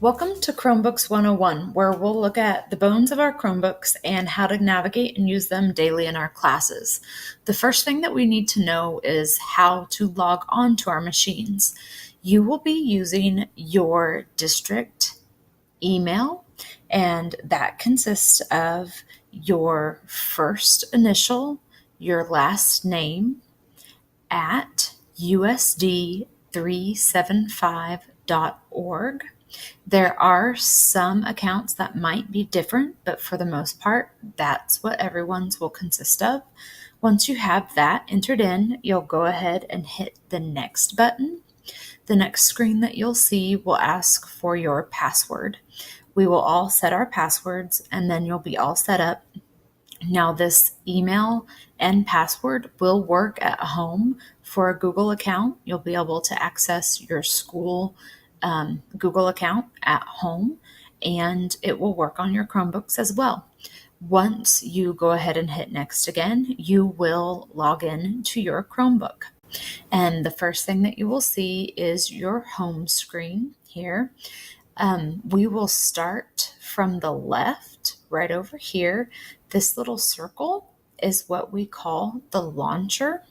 Welcome to Chromebooks 101, where we'll look at the bones of our Chromebooks and how to navigate and use them daily in our classes. The first thing that we need to know is how to log on to our machines. You will be using your district email, and that consists of your first initial, your last name, at usd375.org. There are some accounts that might be different, but for the most part, that's what everyone's will consist of. Once you have that entered in, you'll go ahead and hit the next button. The next screen that you'll see will ask for your password. We will all set our passwords and then you'll be all set up. Now, this email and password will work at home for a Google account. You'll be able to access your school Google account at home, and it will work on your Chromebooks as well. Once you go ahead and hit next again, you will log in to your Chromebook. And the first thing that you will see is your home screen here. We will start from the left, right over here. This little circle is what we call the launcher.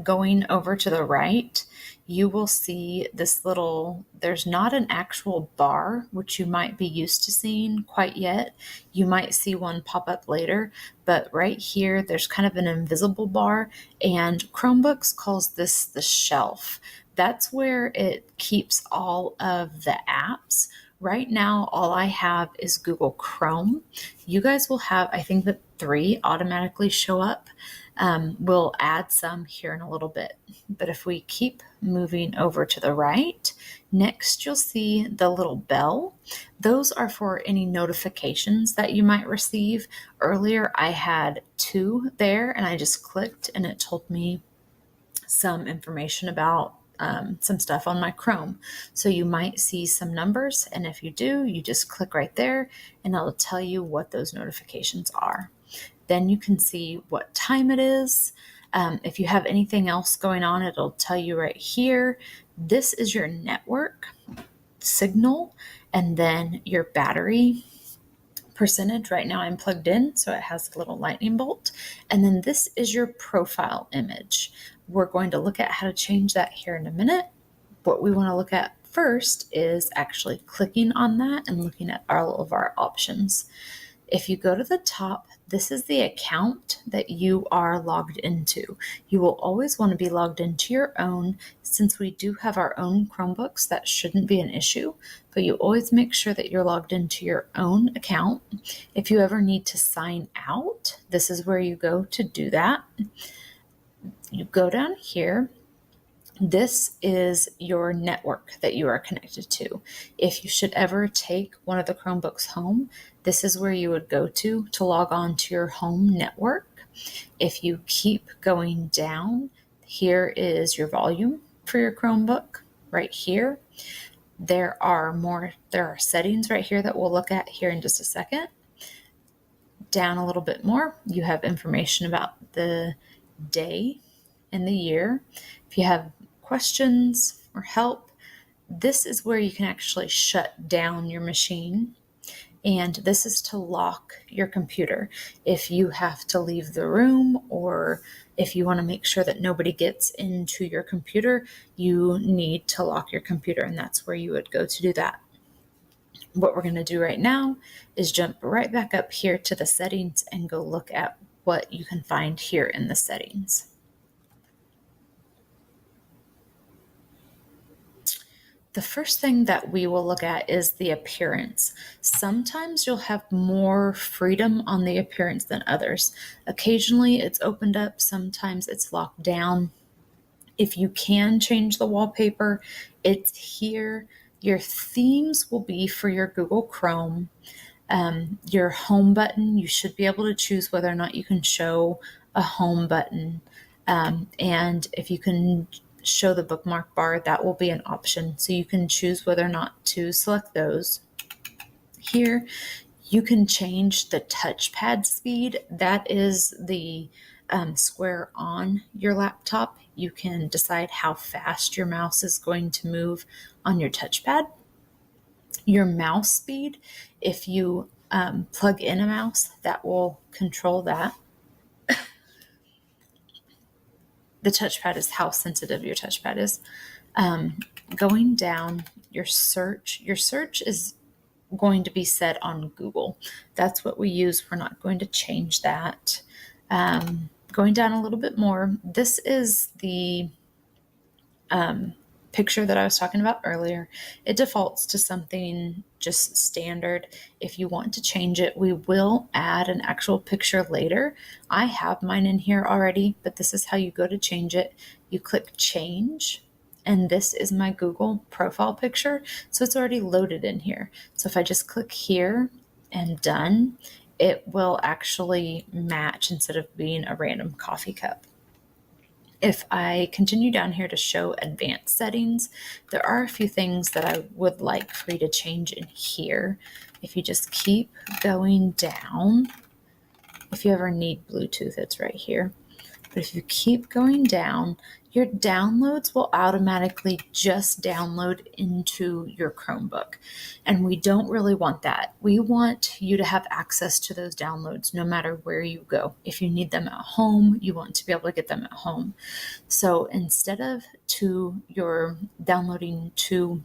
Going over to the right, you will see this little, there's not an actual bar, which you might be used to seeing quite yet. You might see one pop up later, but right here, there's kind of an invisible bar, and Chromebooks calls this the shelf. That's where it keeps all of the apps. Right now, all I have is Google Chrome. You guys will have, I think that 3 automatically show up. We'll add some here in a little bit. But if we keep moving over to the right, next you'll see the little bell. Those are for any notifications that you might receive. Earlier, I had 2 there, and I just clicked and it told me some information about some stuff on my Chrome. So you might see some numbers, and if you do, you just click right there and it'll tell you what those notifications are. Then you can see what time it is. If you have anything else going on, it'll tell you right here. This is your network signal, and then your battery percentage. Right now I'm plugged in, so it has a little lightning bolt. And then this is your profile image. We're going to look at how to change that here in a minute. What we want to look at first is actually clicking on that and looking at all of our options. If you go to the top, this is the account that you are logged into. You will always want to be logged into your own. Since we do have our own Chromebooks, that shouldn't be an issue, but you always make sure that you're logged into your own account. If you ever need to sign out, this is where you go to do that. You go down here. This is your network that you are connected to. If you should ever take one of the Chromebooks home, this is where you would go to log on to your home network. If you keep going down, here is your volume for your Chromebook right here. There are settings right here that we'll look at here in just a second. Down a little bit more, you have information about the day and the year. If you have questions or help, this is where you can actually shut down your machine. And this is to lock your computer. If you have to leave the room, or if you want to make sure that nobody gets into your computer, you need to lock your computer, and that's where you would go to do that. What we're going to do right now is jump right back up here to the settings and go look at what you can find here in the settings. The first thing that we will look at is the appearance. Sometimes you'll have more freedom on the appearance than others. Occasionally it's opened up, sometimes it's locked down. If you can change the wallpaper, it's here. Your themes will be for your Google Chrome. Your home button, you should be able to choose whether or not you can show a home button. And if you can show the bookmark bar, that will be an option. So you can choose whether or not to select those. Here, you can change the touchpad speed. That is the square on your laptop. You can decide how fast your mouse is going to move on your touchpad. Your mouse speed, if you plug in a mouse, that will control that. The touchpad is how sensitive your touchpad is. Going down your search is going to be set on Google. That's what we use. We're not going to change that. Going down a little bit more, this is the picture that I was talking about earlier. It defaults to something just standard. If you want to change it, we will add an actual picture later. I have mine in here already, but this is how you go to change it. You click change, and this is my Google profile picture. So it's already loaded in here. So if I just click here and done, it will actually match instead of being a random coffee cup. If I continue down here to show advanced settings, there are a few things that I would like for you to change in here. If you just keep going down, if you ever need Bluetooth, it's right here. But if you keep going down, your downloads will automatically just download into your Chromebook. And we don't really want that. We want you to have access to those downloads no matter where you go. If you need them at home, you want to be able to get them at home. So instead of your downloading to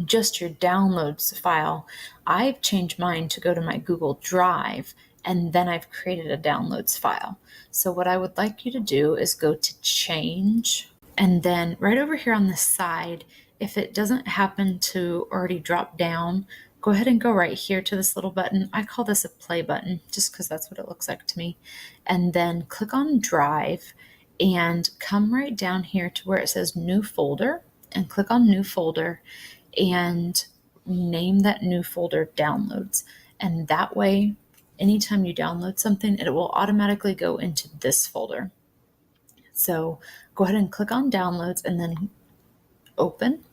just your downloads file, I've changed mine to go to my Google Drive, and then I've created a downloads file. So what I would like you to do is go to change, and then right over here on the side, if it doesn't happen to already drop down, go ahead and go right here to this little button. I call this a play button just because that's what it looks like to me. And then click on Drive and come right down here to where it says New Folder, and click on New Folder and name that new folder Downloads. And that way, anytime you download something, it will automatically go into this folder. So go ahead and click on Downloads and then Open,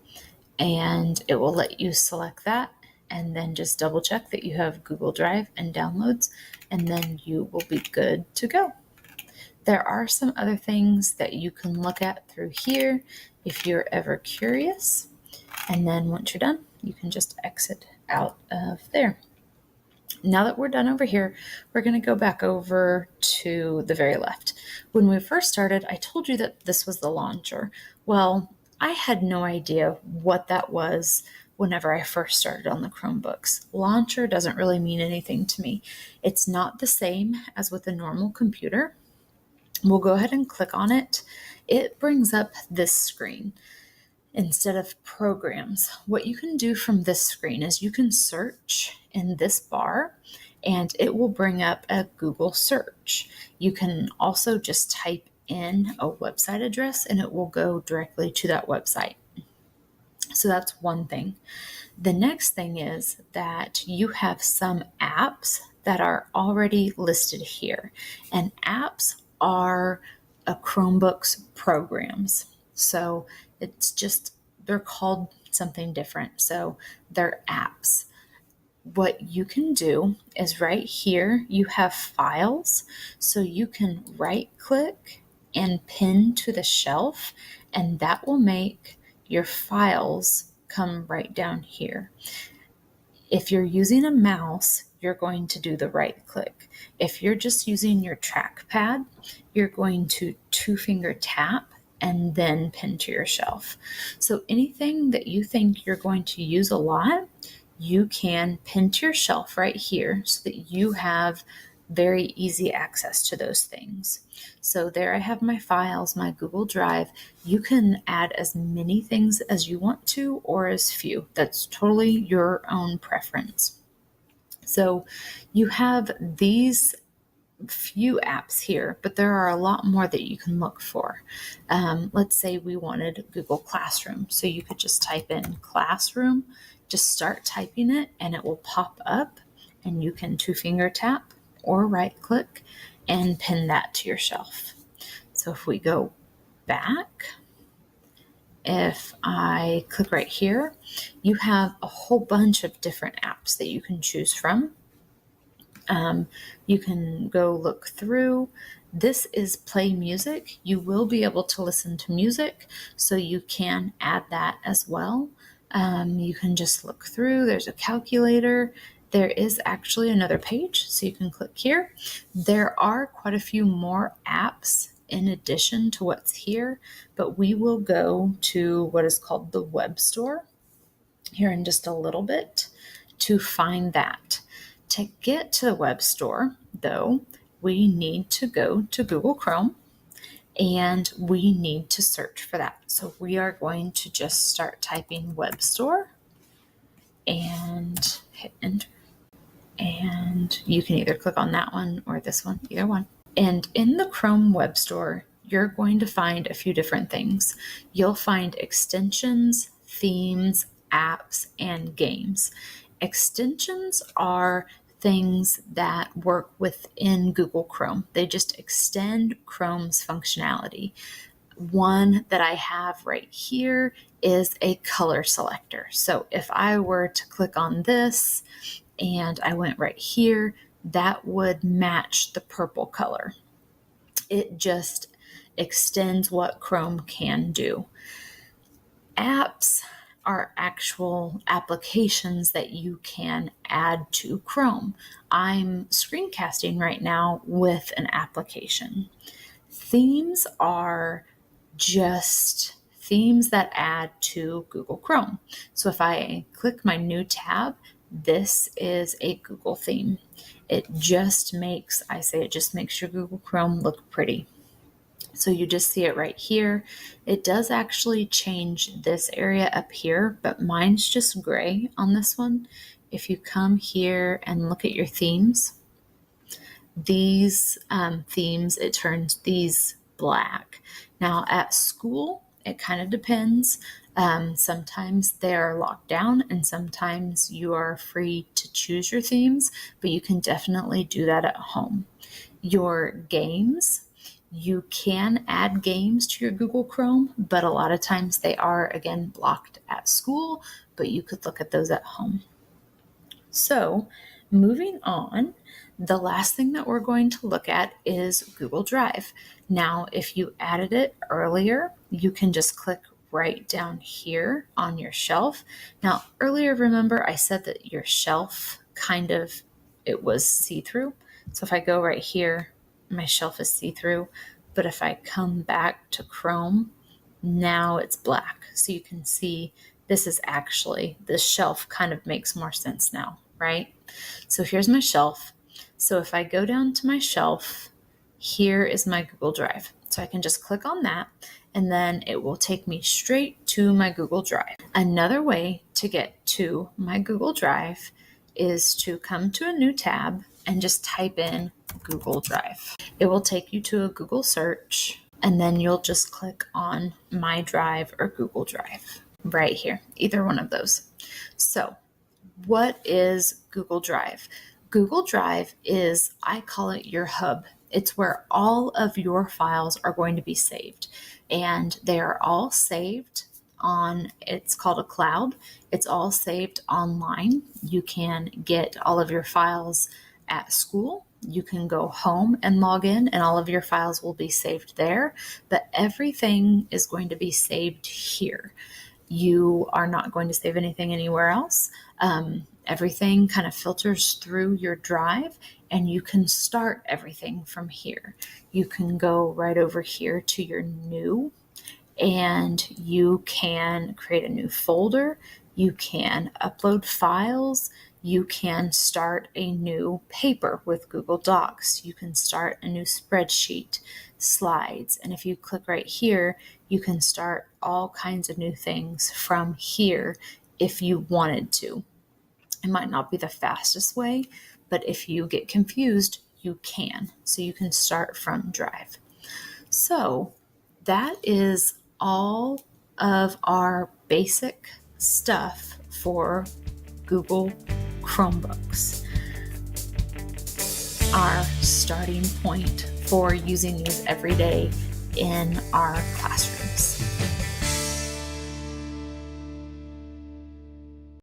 and it will let you select that, and then just double check that you have Google Drive and Downloads, and then you will be good to go. There are some other things that you can look at through here if you're ever curious. And then once you're done, you can just exit out of there. Now that we're done over here, we're going to go back over to the very left. When we first started, I told you that this was the launcher. Well, I had no idea what that was whenever I first started on the Chromebooks. Launcher doesn't really mean anything to me. It's not the same as with a normal computer. We'll go ahead and click on it. It brings up this screen. Instead of programs, what you can do from this screen is you can search in this bar and it will bring up a Google search. You can also just type in a website address and it will go directly to that website. So that's one thing. The next thing is that you have some apps that are already listed here, and apps are a Chromebook's programs. So they're called something different. So they're apps. What you can do is right here, you have files. So you can right click and pin to the shelf, and that will make your files come right down here. If you're using a mouse, you're going to do the right click. If you're just using your trackpad, you're going to 2-finger tap and then pin to your shelf. So anything that you think you're going to use a lot, you can pin to your shelf right here so that you have very easy access to those things. So there I have my files, my Google Drive. You can add as many things as you want to or as few. That's totally your own preference. So you have these few apps here, but there are a lot more that you can look for. Let's say we wanted Google Classroom. So you could just type in Classroom, just start typing it, and it will pop up, and you can 2-finger tap or right click and pin that to your shelf. So if we go back, if I click right here, you have a whole bunch of different apps that you can choose from. You can go look through. This is play music. You will be able to listen to music, so you can add that as well. You can just look through. There's a calculator. There is actually another page, so you can click here. There are quite a few more apps in addition to what's here, but we will go to what is called the Webstore here in just a little bit to find that. To get to the Webstore, though, we need to go to Google Chrome and we need to search for that. So we are going to just start typing Webstore and hit enter. And you can either click on that one or this one, either one. And in the Chrome Web Store, you're going to find a few different things. You'll find extensions, themes, apps, and games. Extensions are things that work within Google Chrome. They just extend Chrome's functionality. One that I have right here is a color selector. So if I were to click on this and I went right here, that would match the purple color. It just extends what Chrome can do. Apps are actual applications that you can add to Chrome. I'm screencasting right now with an application. Themes are just themes that add to Google Chrome. So if I click my new tab, this is a Google theme. It just makes your Google Chrome look pretty. So you just see it right here. It does actually change this area up here, but mine's just gray on this one. If you come here and look at your themes, these themes, it turns these black. Now at school, it kind of depends. Sometimes they're locked down and sometimes you are free to choose your themes, but you can definitely do that at home. Your games, you can add games to your Google Chrome, but a lot of times they are, again, blocked at school, but you could look at those at home. So moving on, the last thing that we're going to look at is Google Drive. Now, if you added it earlier, you can just click right down here on your shelf. Now, earlier, remember I said that your shelf it was see-through. So if I go right here, my shelf is see-through, but if I come back to Chrome, now it's black. So you can see this shelf kind of makes more sense now, right? So here's my shelf. So if I go down to my shelf, here is my Google Drive. So I can just click on that and then it will take me straight to my Google Drive. Another way to get to my Google Drive is to come to a new tab and just type in Google Drive. It will take you to a Google search and then you'll just click on My Drive or Google Drive right here, either one of those. So what is Google Drive? Google Drive is, I call it your hub. It's where all of your files are going to be saved, and they are all saved it's called a cloud. It's all saved online. You can get all of your files at school. You can go home and log in and all of your files will be saved there, but everything is going to be saved here. You are not going to save anything anywhere else. Everything kind of filters through your drive and you can start everything from here. You can go right over here to your new and you can create a new folder. You can upload files. You can start a new paper with Google Docs. You can start a new spreadsheet, slides. And if you click right here, you can start all kinds of new things from here if you wanted to. It might not be the fastest way, but if you get confused, you can. So you can start from Drive. So that is all of our basic stuff for Google Chromebooks. Our starting point for using these every day in our classroom.